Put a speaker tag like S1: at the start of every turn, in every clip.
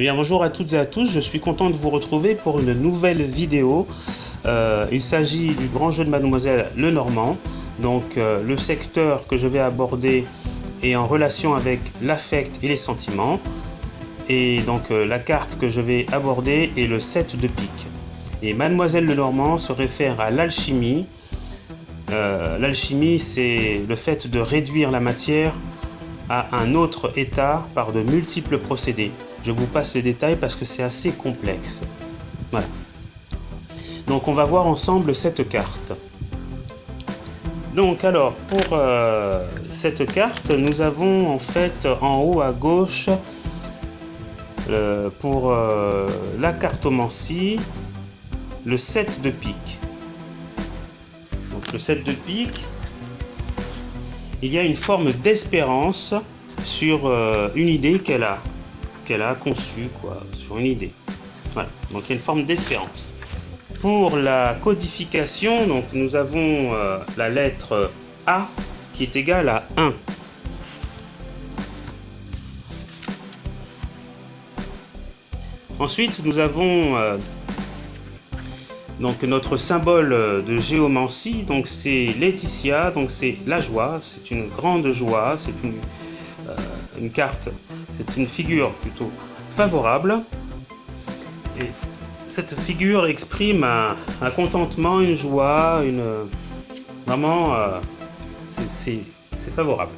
S1: Eh bien bonjour à toutes et à tous, je suis content de vous retrouver pour une nouvelle vidéo. Il s'agit du grand jeu de Mademoiselle Lenormand. Donc le secteur que je vais aborder est en relation avec l'affect et les sentiments. Et donc la carte que je vais aborder est le 7 de pique. Et Mademoiselle Lenormand se réfère à l'alchimie. L'alchimie, c'est le fait de réduire la matière à un autre état par de multiples procédés. Je vous passe les détails parce que c'est assez complexe. Voilà. Donc on va voir ensemble cette carte. Donc alors pour cette carte, nous avons en fait en haut à gauche pour la cartomancie le 7 de pique. Donc le 7 de pique, il y a une forme d'espérance sur une idée qu'elle a conçue, sur une idée. Voilà, donc il y a une forme d'espérance. Pour la codification, donc nous avons la lettre A qui est égale à 1. Ensuite, nous avons donc notre symbole de géomancie, donc c'est Laetitia, donc c'est la joie, c'est une grande joie, c'est une carte, c'est une figure plutôt favorable. Et cette figure exprime un contentement, une joie, vraiment c'est favorable.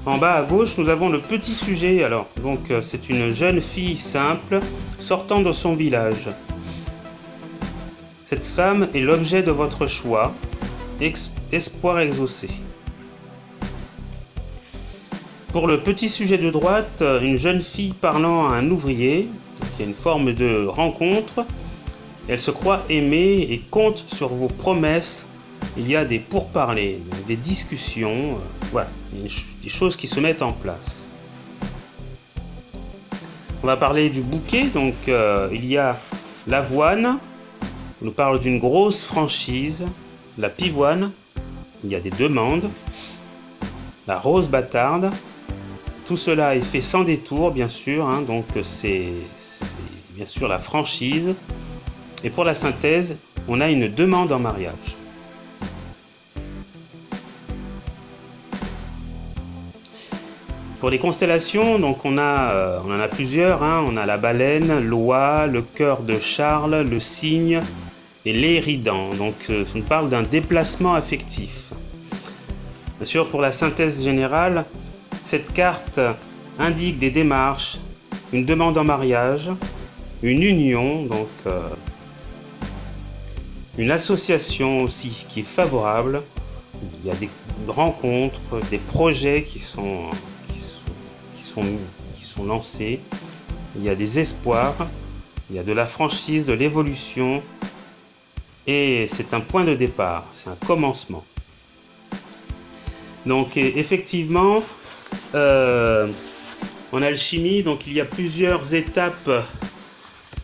S1: En bas à gauche, nous avons le petit sujet. Alors, donc c'est une jeune fille simple sortant de son village. Cette femme est l'objet de votre choix, espoir exaucé. Pour le petit sujet de droite, une jeune fille parlant à un ouvrier, il y a une forme de rencontre. Elle se croit aimée et compte sur vos promesses. Il y a des pourparlers, des discussions, voilà, des choses qui se mettent en place. On va parler du bouquet, donc il y a l'avoine, on nous parle d'une grosse franchise, la pivoine, il y a des demandes, la rose bâtarde, tout cela est fait sans détour bien sûr, donc c'est bien sûr la franchise, et pour la synthèse, on a une demande en mariage. Pour les constellations, donc on en a plusieurs, on a la baleine, l'oie, le cœur de Charles, le cygne et l'éridan. Donc on parle d'un déplacement affectif. Bien sûr, pour la synthèse générale, cette carte indique des démarches, une demande en mariage, une union, donc une association aussi qui est favorable. Il y a des rencontres, des projets qui sont lancés, il y a des espoirs, il y a de la franchise, de l'évolution, et c'est un point de départ, c'est un commencement. Donc effectivement, en alchimie, donc il y a plusieurs étapes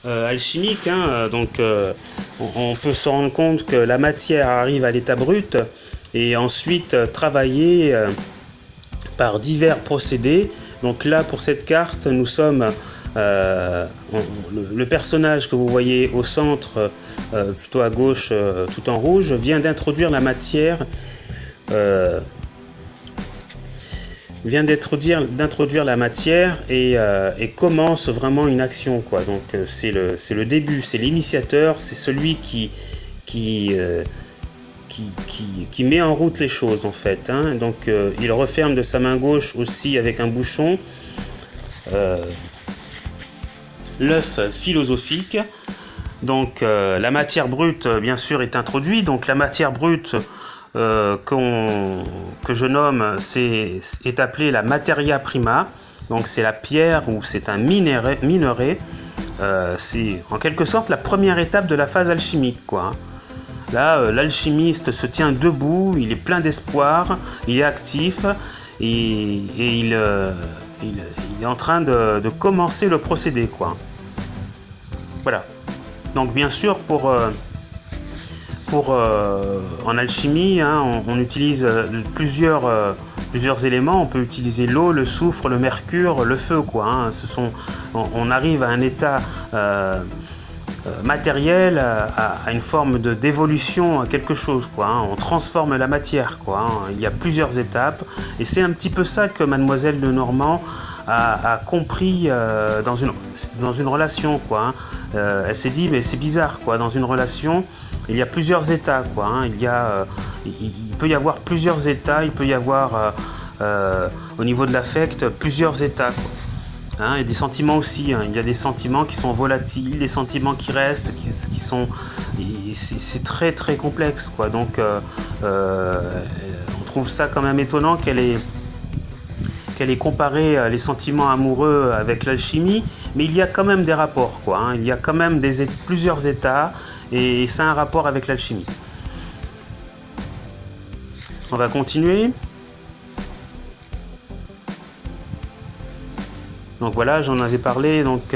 S1: alchimiques, donc on peut se rendre compte que la matière arrive à l'état brut et ensuite travaillée par divers procédés. Donc là, pour cette carte, nous sommes le personnage que vous voyez au centre, plutôt à gauche, tout en rouge, vient d'introduire la matière, et commence vraiment une action, quoi. Donc c'est le début, c'est l'initiateur, c'est celui qui met en route les choses en fait, Donc il referme de sa main gauche aussi avec un bouchon l'œuf philosophique. Donc la matière brute bien sûr est introduite. Donc la matière brute que je nomme est appelée la materia prima. Donc c'est la pierre ou c'est un minerai. C'est en quelque sorte la première étape de la phase alchimique, quoi. Là, l'alchimiste se tient debout, il est plein d'espoir, il est actif et il est en train de commencer le procédé, quoi. Voilà. Donc bien sûr, en alchimie, on utilise plusieurs plusieurs éléments. On peut utiliser l'eau, le soufre, le mercure, le feu, quoi. Hein. On arrive à un état matériel, à une forme d'évolution à quelque chose, quoi. Hein. On transforme la matière, quoi. Hein. Il y a plusieurs étapes, et c'est un petit peu ça que Mademoiselle Lenormand a compris dans une relation, quoi. Hein. Elle s'est dit, mais c'est bizarre, quoi. Dans une relation, il y a plusieurs états, quoi. Hein. Il peut y avoir plusieurs états. Il peut y avoir au niveau de l'affect plusieurs états, quoi. Hein, et des sentiments aussi, hein. Il y a des sentiments qui sont volatiles, des sentiments qui restent, qui sont... C'est très très complexe, quoi. Donc on trouve ça quand même étonnant qu'elle ait comparé les sentiments amoureux avec l'alchimie, mais il y a quand même des rapports, quoi. Hein. Il y a quand même plusieurs états, et c'est un rapport avec l'alchimie. On va continuer. Donc voilà, j'en avais parlé. Donc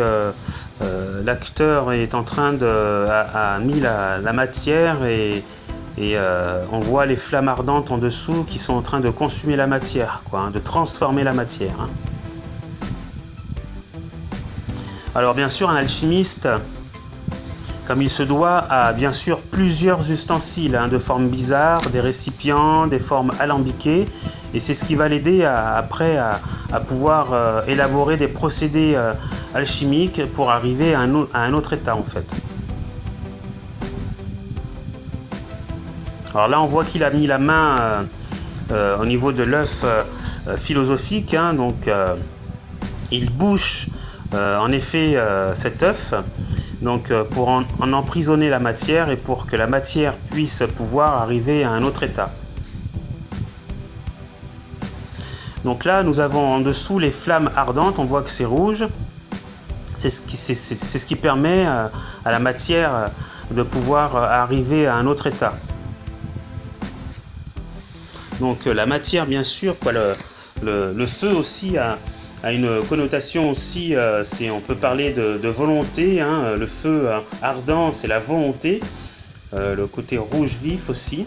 S1: l'acteur est en train a mis la matière, et on voit les flammes ardentes en dessous qui sont en train de consumer la matière, quoi, hein, de transformer la matière. Hein. Alors bien sûr, un alchimiste, comme il se doit, a bien sûr plusieurs ustensiles, hein, de formes bizarres, des récipients, des formes alambiquées, et c'est ce qui va l'aider après à pouvoir élaborer des procédés alchimiques pour arriver à un autre état, en fait. Alors là, on voit qu'il a mis la main au niveau de l'œuf philosophique, hein, donc il bouche en effet cet œuf, donc pour en emprisonner la matière, et pour que la matière puisse pouvoir arriver à un autre état. Donc là, nous avons en dessous les flammes ardentes, on voit que c'est rouge. C'est ce qui permet à la matière de pouvoir arriver à un autre état. Donc la matière, bien sûr, quoi, le feu aussi a une connotation aussi, on peut parler de volonté, hein. Le feu ardent, c'est la volonté, le côté rouge vif aussi.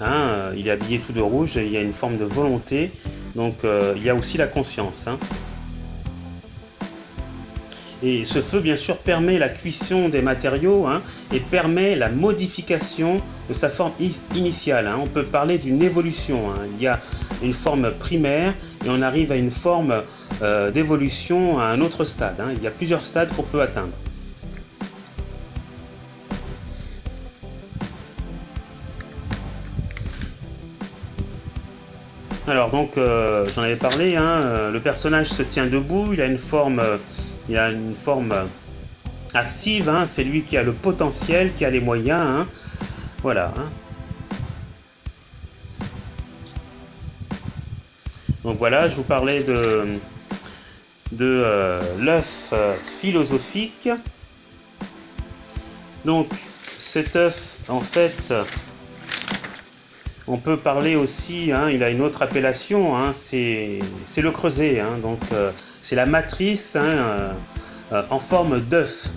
S1: Hein, il est habillé tout de rouge, il y a une forme de volonté, donc il y a aussi la conscience. Hein. Et ce feu, bien sûr, permet la cuisson des matériaux, hein, et permet la modification de sa forme initiale. Hein. On peut parler d'une évolution. Hein. Il y a une forme primaire et on arrive à une forme d'évolution à un autre stade. Hein. Il y a plusieurs stades qu'on peut atteindre. Alors donc, j'en avais parlé, hein, le personnage se tient debout, il a une forme active, hein, c'est lui qui a le potentiel, qui a les moyens, hein, voilà. Hein. Donc voilà, je vous parlais de l'œuf philosophique. Donc cet œuf, en fait, on peut parler aussi, hein, il a une autre appellation, hein, c'est le creuset, hein, donc c'est la matrice, hein, en forme d'œuf.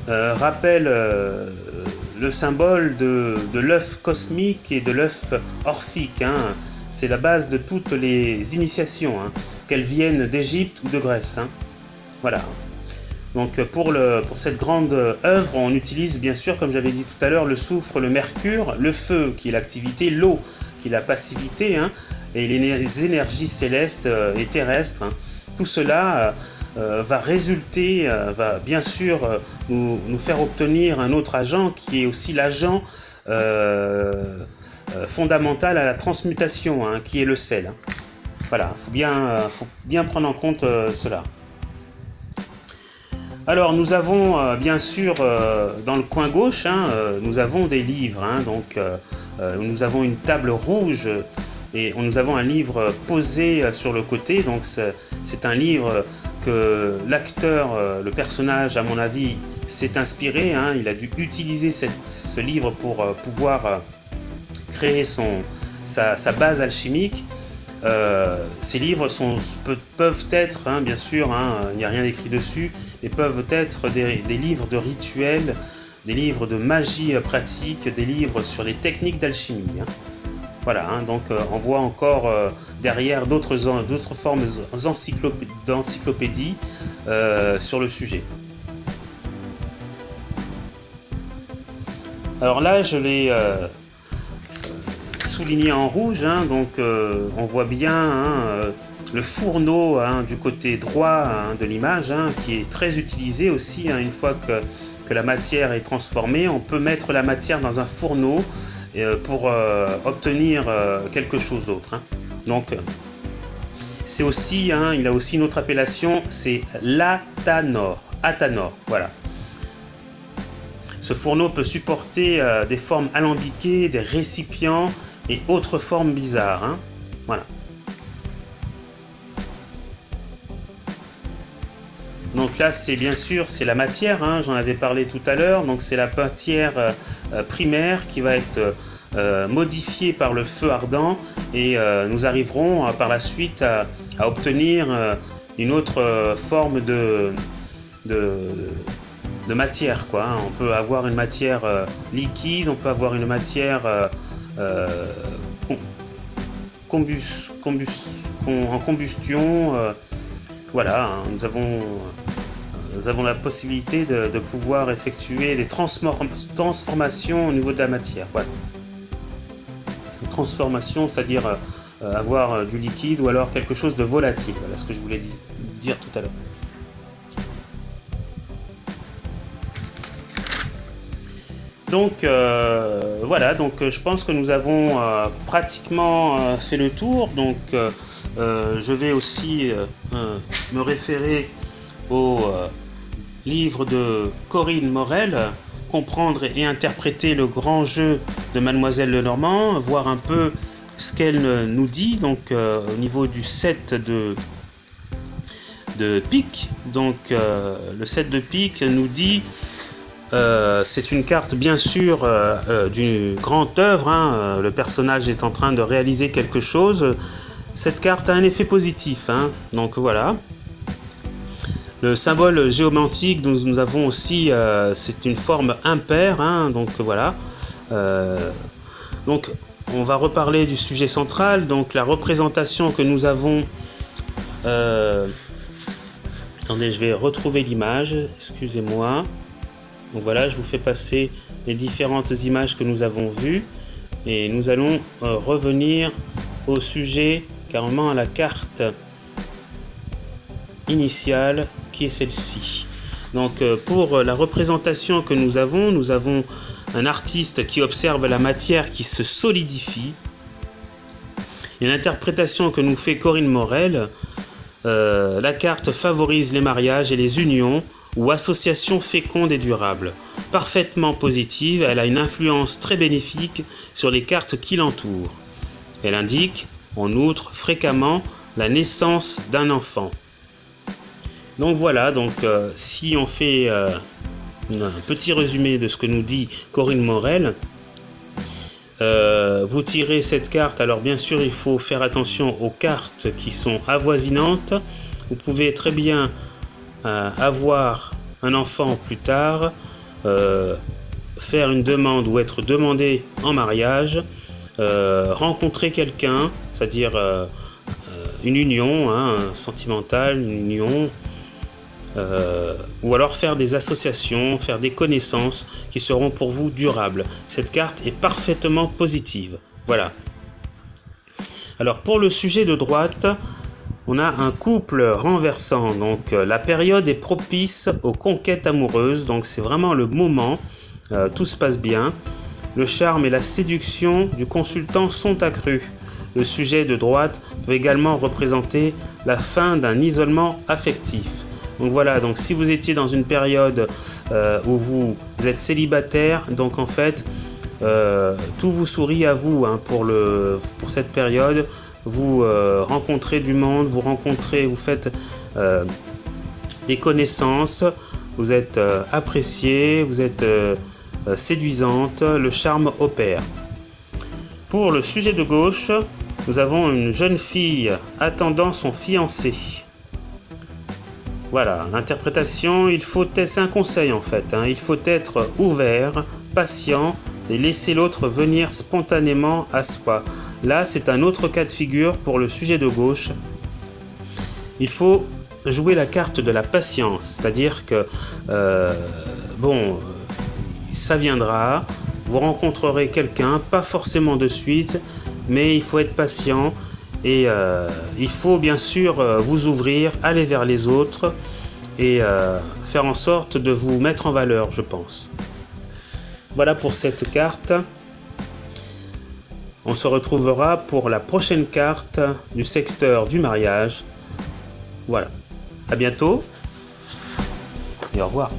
S1: Rappelle le symbole de l'œuf cosmique et de l'œuf orphique. Hein. C'est la base de toutes les initiations, hein, qu'elles viennent d'Égypte ou de Grèce. Hein. Voilà. Donc pour cette grande œuvre, on utilise bien sûr, comme j'avais dit tout à l'heure, le soufre, le mercure, le feu qui est l'activité, l'eau qui est la passivité, hein, et les énergies célestes et terrestres. Hein. Tout cela va résulter, va bien sûr nous faire obtenir un autre agent qui est aussi l'agent fondamental à la transmutation, hein, qui est le sel. Hein. Voilà, faut bien prendre en compte cela. Alors nous avons bien sûr dans le coin gauche, hein, nous avons des livres, hein, donc nous avons une table rouge et nous avons un livre posé sur le côté, donc c'est un livre que l'acteur, le personnage à mon avis, s'est inspiré, hein, il a dû utiliser ce livre pour pouvoir créer sa base alchimique. Ces livres peuvent être, hein, bien sûr, hein, il n'y a rien d'écrit dessus, mais peuvent être des livres de rituels, des livres de magie pratique, des livres sur les techniques d'alchimie. Hein. Voilà, hein, donc on voit encore derrière d'autres formes d'encyclopédie sur le sujet. Alors là, je l'ai souligné en rouge, hein, donc on voit bien hein, le fourneau hein, du côté droit hein, de l'image, hein, qui est très utilisé aussi, hein, une fois que la matière est transformée, on peut mettre la matière dans un fourneau pour obtenir quelque chose d'autre. Hein. Donc, c'est aussi, hein, il a aussi une autre appellation, c'est l'athanor. Athanor, voilà. Ce fourneau peut supporter des formes alambiquées, des récipients et autres formes bizarres. Hein. Voilà. Donc là, c'est bien sûr, c'est la matière, hein, j'en avais parlé tout à l'heure. Donc c'est la matière primaire qui va être modifiée par le feu ardent et nous arriverons par la suite à obtenir une autre forme de matière, quoi. Hein. On peut avoir une matière liquide, on peut avoir une matière en combustion. Voilà, hein, nous avons la possibilité de pouvoir effectuer des transformations au niveau de la matière. Voilà. Une transformation, c'est-à-dire avoir du liquide ou alors quelque chose de volatile. Voilà ce que je voulais dire tout à l'heure. Donc voilà, donc je pense que nous avons pratiquement fait le tour. Donc je vais aussi me référer au livre de Corinne Morel, Comprendre et interpréter le grand jeu de Mademoiselle Lenormand, voir un peu ce qu'elle nous dit donc au niveau du set de pique. Donc le set de pique nous dit c'est une carte bien sûr d'une grande œuvre, hein. Le personnage est en train de réaliser quelque chose. Cette carte a un effet positif, hein. Donc voilà. Le symbole géomantique, nous avons aussi, c'est une forme impaire, hein. Donc voilà. Donc on va reparler du sujet central, donc la représentation que nous avons. Attendez, je vais retrouver l'image, excusez-moi. Donc voilà, je vous fais passer les différentes images que nous avons vues et nous allons revenir au sujet, carrément à la carte initiale qui est celle-ci. Donc pour la représentation que nous avons un artiste qui observe la matière qui se solidifie et l'interprétation que nous fait Corinne Morel, la carte favorise les mariages et les unions ou association féconde et durable. Parfaitement positive, elle a une influence très bénéfique sur les cartes qui l'entourent. Elle indique, en outre, fréquemment la naissance d'un enfant. Donc voilà, donc si on fait un petit résumé de ce que nous dit Corinne Morel, vous tirez cette carte. Alors bien sûr, il faut faire attention aux cartes qui sont avoisinantes. Vous pouvez très bien avoir un enfant plus tard, faire une demande ou être demandé en mariage, rencontrer quelqu'un, c'est-à-dire une union sentimentale, une union, ou alors faire des associations, faire des connaissances qui seront pour vous durables. Cette carte est parfaitement positive. Voilà. Alors pour le sujet de droite, on a un couple renversant, donc la période est propice aux conquêtes amoureuses, donc c'est vraiment le moment, tout se passe bien. Le charme et la séduction du consultant sont accrus. Le sujet de droite peut également représenter la fin d'un isolement affectif. Donc voilà, donc si vous étiez dans une période où vous êtes célibataire, donc en fait, tout vous sourit à vous pour cette période. Vous rencontrez du monde, vous faites des connaissances, vous êtes apprécié, vous êtes séduisante, le charme opère. Pour le sujet de gauche, nous avons une jeune fille attendant son fiancé. Voilà, l'interprétation, c'est un conseil en fait, il faut être ouvert, patient et laisser l'autre venir spontanément à soi. Là, c'est un autre cas de figure pour le sujet de gauche. Il faut jouer la carte de la patience, c'est-à-dire que, ça viendra, vous rencontrerez quelqu'un, pas forcément de suite, mais il faut être patient et il faut bien sûr vous ouvrir, aller vers les autres et faire en sorte de vous mettre en valeur, je pense. Voilà pour cette carte. On se retrouvera pour la prochaine carte du secteur du mariage. Voilà. À bientôt et au revoir.